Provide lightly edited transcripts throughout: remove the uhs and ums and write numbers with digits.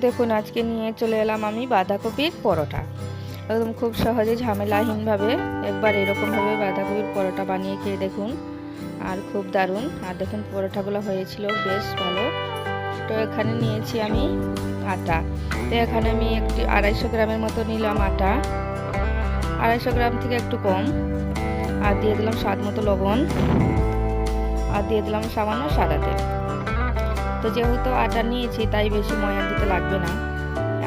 দেখুন আজকে নিয়ে চলে এলাম আমি বাঁধাকপির পরোটা। একদম খুব সহজে ঝামেলাহীনভাবে একবার এরকমভাবে বাঁধাকপির পরোটা বানিয়ে খেয়ে দেখুন, আর খুব দারুণ। আর দেখুন পরোটাগুলো হয়েছিল বেশ ভালো। তো এখানে নিয়েছি আমি আটা। তো এখানে আমি একটি 250 গ্রামের মতো নিলাম আটা, 250 গ্রাম থেকে একটু কম। আর দিয়ে দিলাম স্বাদ মতো লবণ, আর দিয়ে দিলাম সামান্য সাদা তেল। তো যেহেতু আটা নিয়েছি তাই বেশি ময়ান দিতে লাগবে না,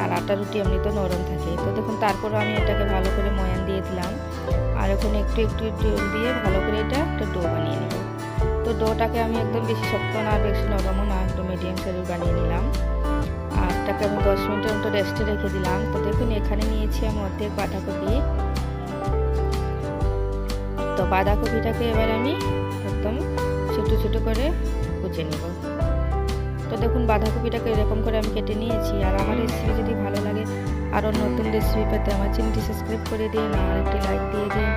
আর আটা রুটি এমনি তো নরম থাকে। তো দেখুন তারপর আমি এটাকে ভালো করে ময়ান দিয়ে দিলাম, আর এখন একটু একটু জল দিয়ে ভালো করে এটা একটা ডো বানিয়ে নেব। তো ডোটাকে আমি একদম বেশি শক্ত না আর বেশি নরমও না, একটু মিডিয়াম সাইজের বানিয়ে নিলাম। আর এটাকে আমি 10 মিনিটের মতো রেস্টে রেখে দিলাম। তো দেখুন এখানে নিয়েছি আমি অর্ধেক বাঁধাকপি। তো বাঁধাকপিটাকে এবার আমি একদম ছোটো ছোটো করে কুচে নেব। তো দেখুন বাঁধাকপিটাকে এরকম করে আমি কেটে নিয়েছি। আর আমার রেসিপি যদি ভালো লাগে, আরও নতুন রেসিপি পেতে আমার চ্যানেলটি সাবস্ক্রাইব করে দিন, আর একটি লাইক দিয়ে দিন,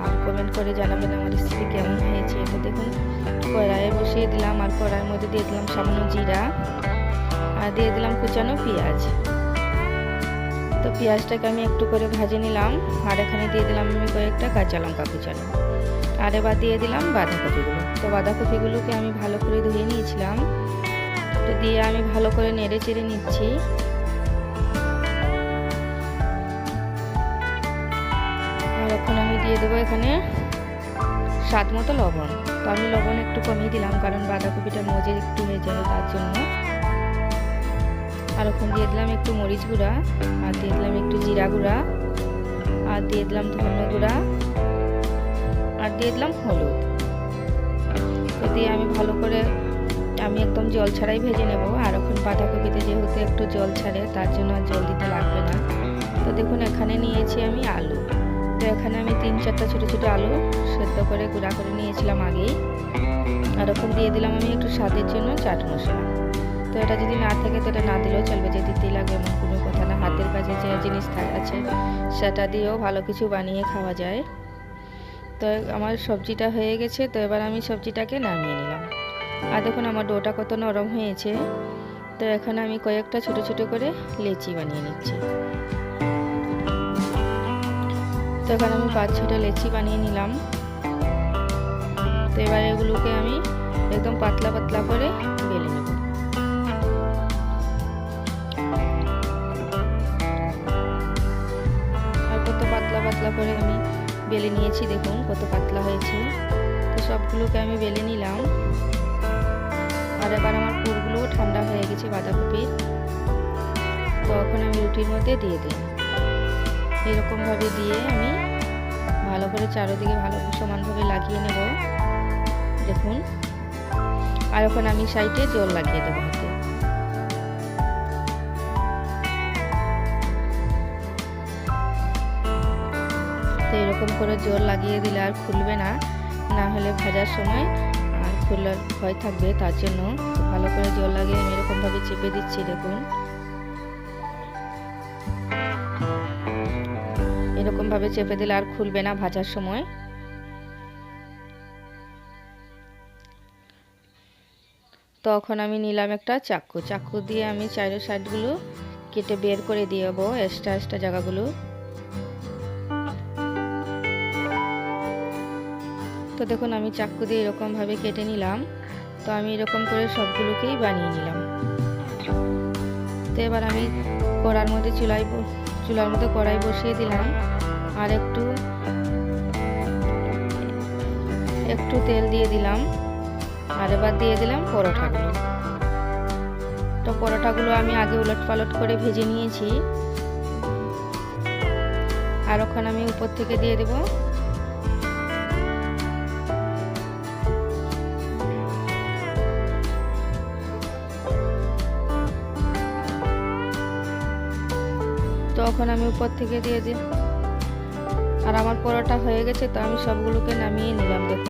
আর কমেন্ট করে জানাবেন আমার রেসিপি কেমন হয়েছে। তো দেখুন কড়াইয়ে বসিয়ে দিলাম, আর কড়াইয়ের মধ্যে দিয়ে দিলাম সামান্য জিরা, আর দিয়ে দিলাম কুচানো পেঁয়াজ। তো পেঁয়াজটাকে আমি একটু করে ভেজে নিলাম, আর এখানে দিয়ে দিলাম আমি কয়েকটা কাঁচা লঙ্কা কুচানো, আর এবার দিয়ে দিলাম বাঁধাকপিগুলো। তো বাঁধাকপিগুলোকে আমি ভালো করে ধুয়ে নিয়েছিলাম। তো দিয়ে আমি ভালো করে নেড়ে চেড়ে নিচ্ছি। আর এখন আমি দিয়ে দেবো এখানে স্বাদ মতো লবণ। তো আমি লবণ একটু কমিয়ে দিলাম, কারণ বাঁধাকপিটা মজে একটু হয়ে যাবে তার জন্য। আর ওখানে দিয়ে দিলাম একটু মরিচ গুঁড়া, আর দিয়ে দিলাম একটু জিরা গুঁড়া, আর দিয়ে দিলাম ধনে গুঁড়া, আর দিয়ে দিলাম হলুদ। তো দিয়ে আমি ভালো করে আমি একদম জল ছাড়াই ভেজে নেব। আর এখন বাঁধাকপিতে যেহেতু একটু জল ছাড়ে তার জন্য আর জল দিতে লাগবে না। তো দেখুন এখানে নিয়েছি আমি আলু। তো এখানে আমি 3-4টা ছোটো ছোটো আলু সেদ্ধ করে গুঁড়া করে নিয়েছিলাম আগেই। আর এখন দিয়ে দিলাম আমি একটু স্বাদের জন্য চাট মশলা। তো এটা যদি না থাকে তো এটা না দিলেও চলবে, যে দিতেই লাগবে এমন কোনো কথা না। হাতের কাছে যে জিনিস আছে সেটা দিয়েও ভালো কিছু বানিয়ে খাওয়া যায়। তো আমার সবজিটা হয়ে গেছে। তো এবার আমি সবজিটাকে নামিয়ে নিলাম। আর দেখুন আমার ডোটা কত নরম হয়েছে। তো এখানে আমি কয়েকটা ছোট ছোট করে লেচি বানিয়ে নিচ্ছি। তো এখানে আমি 5-6টা লেচি বানিয়ে নিলাম। তো এবার এগুলোকে আমি একদম পাতলা পাতলা করে বেলে নেব। আর কত পাতলা পাতলা করে আমি বেলে নিয়েছি, দেখুন কত পাতলা হয়েছে। তো সবগুলোকে আমি বেলে নিলাম। আর এবার আমার পুরগুলো ঠান্ডা হয়ে গেছে বাঁধাকপির। তো এখন আমি রুটির মধ্যে দিয়ে দিই। এরকমভাবে দিয়ে আমি ভালো করে চারিদিকে ভালো সমানভাবে লাগিয়ে নেব, দেখুন। আর এখন আমি সাইডে জল লাগিয়ে দেবো হাতে। তো এরকম করে জল লাগিয়ে দিলে আর খুলবে না, না হলে ভাজার সময় আর খোলার ভয় থাকবে, তার জন্য ভালো করে জল লাগিয়ে আমি এরকমভাবে চেপে দিচ্ছি, দেখুন। এরকমভাবে চেপে দিলে আর খুলবে না ভাজার সময়। তখন আমি নিলাম একটা চাকু দিয়ে আমি চারো সাইডগুলো কেটে বের করে দিয়ে দেবো এক্সট্রা জায়গাগুলো। তো দেখুন আমি চাকু দিয়ে এরকমভাবে কেটে নিলাম। তো আমি এরকম করে সবগুলোকেই বানিয়ে নিলাম। তো এবার আমি কড়ার মধ্যে চুলার মধ্যে কড়াই বসিয়ে দিলাম, আর একটু তেল দিয়ে দিলাম। আর এবার দিয়ে দিলাম পরোটাগুলো। তো পরোটাগুলো আমি আগে উলট পালট করে ভেজে নিয়েছি। আর ওখানে আমি উপর থেকে দিয়ে দেব। তো এখন আমি উপর থেকে দিয়ে দিই। আর আমার পরোটা হয়ে গেছে, তো আমি সবগুলোকে নামিয়ে নিলাম, দেখুন।